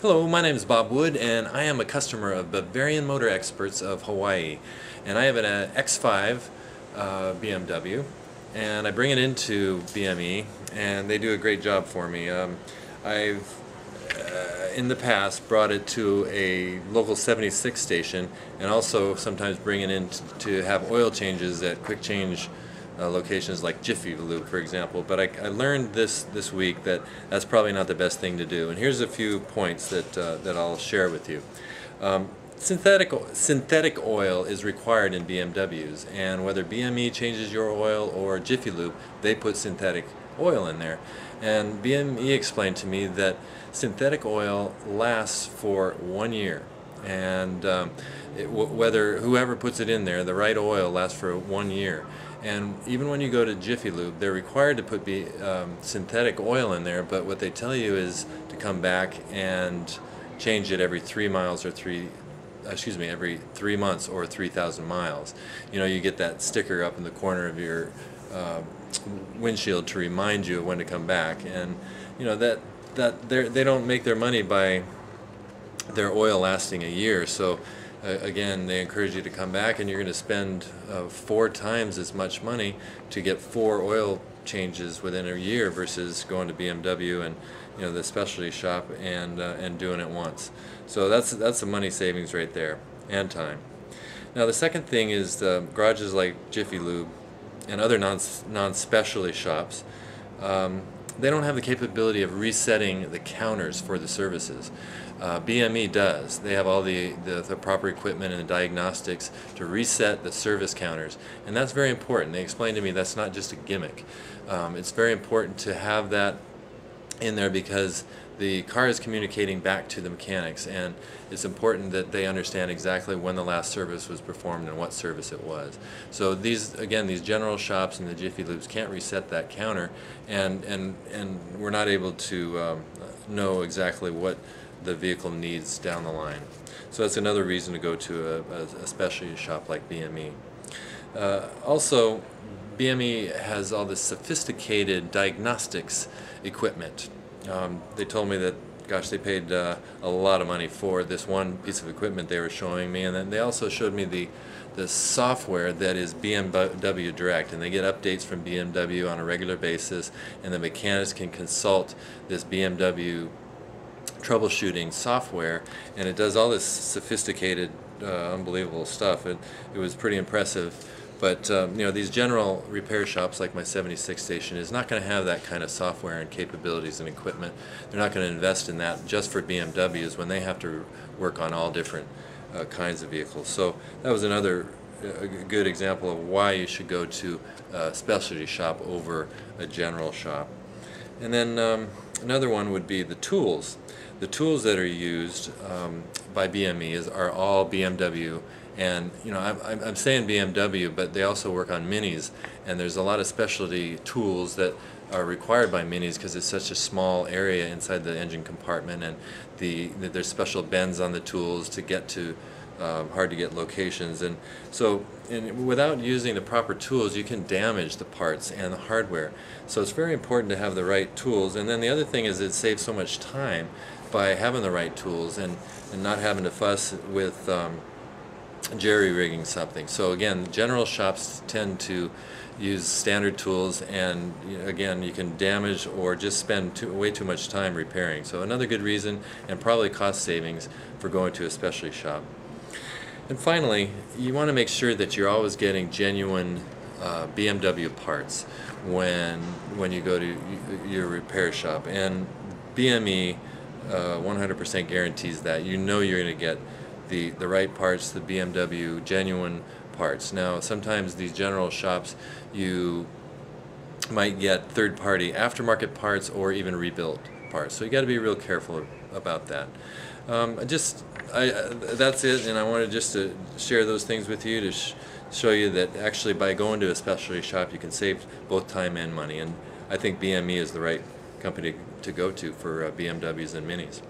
Hello, my name is Bob Wood and I am a customer of Bavarian Motor Experts of Hawaii, and I have an X5 BMW and I bring it into BME and they do a great job for me. I've in the past brought it to a local 76 station and also sometimes bring it in to have oil changes at quick change locations like Jiffy Lube, for example. But I learned this week that that's probably not the best thing to do. And here's a few points that I'll share with you. Synthetic oil is required in BMWs, and whether BME changes your oil or Jiffy Lube, they put synthetic oil in there. And BME explained to me that synthetic oil lasts for 1 year, and whether whoever puts it in there, the right oil lasts for 1 year. And even when you go to Jiffy Lube, they're required to put synthetic oil in there, but what they tell you is to come back and change it every 3 miles or every 3 months or 3,000 miles. You know, you get that sticker up in the corner of your windshield to remind you of when to come back, and you know that they don't make their money by their oil lasting a year. So again, they encourage you to come back, and you're going to spend 4 times as much money to get 4 oil changes within a year versus going to BMW and the specialty shop and doing it once. So that's the money savings right there, and time. Now the second thing is garages like Jiffy Lube and other non-specialty shops. They don't have the capability of resetting the counters for the services. BME does. They have all the proper equipment and the diagnostics to reset the service counters, and that's very important. They explained to me that's not just a gimmick. It's very important to have that in there because the car is communicating back to the mechanics, and it's important that they understand exactly when the last service was performed and what service it was. So these general shops and the Jiffy Lubes can't reset that counter, and we're not able to know exactly what the vehicle needs down the line. So that's another reason to go to a specialty shop like BME. Also, BME has all this sophisticated diagnostics equipment. They told me that, gosh, they paid a lot of money for this one piece of equipment they were showing me, and then they also showed me the software that is BMW Direct, and they get updates from BMW on a regular basis, and the mechanics can consult this BMW troubleshooting software, and it does all this sophisticated, unbelievable stuff. It was pretty impressive. But these general repair shops like my 76 station is not going to have that kind of software and capabilities and equipment. They're not going to invest in that just for BMWs when they have to work on all different kinds of vehicles. So that was another good example of why you should go to a specialty shop over a general shop. And then another one would be the tools. The tools that are used by BME are all BMW. And I'm saying BMW, but they also work on minis, and there's a lot of specialty tools that are required by minis because it's such a small area inside the engine compartment, and there's special bends on the tools to get to hard to get locations. And so without using the proper tools, you can damage the parts and the hardware. So it's very important to have the right tools. And then the other thing is it saves so much time by having the right tools and not having to fuss with jerry-rigging something. So again, general shops tend to use standard tools, and again, you can damage or just spend way too much time repairing. So another good reason, and probably cost savings, for going to a specialty shop. And finally, you want to make sure that you're always getting genuine BMW parts when you go to your repair shop, and BME 100% guarantees that. You know you're going to get the right parts, the BMW genuine parts. Now sometimes these general shops, you might get third-party aftermarket parts or even rebuilt parts, so you got to be real careful about that. That's it, and I wanted just to share those things with you to show you that actually by going to a specialty shop you can save both time and money, and I think BME is the right company to go to for BMWs and Minis.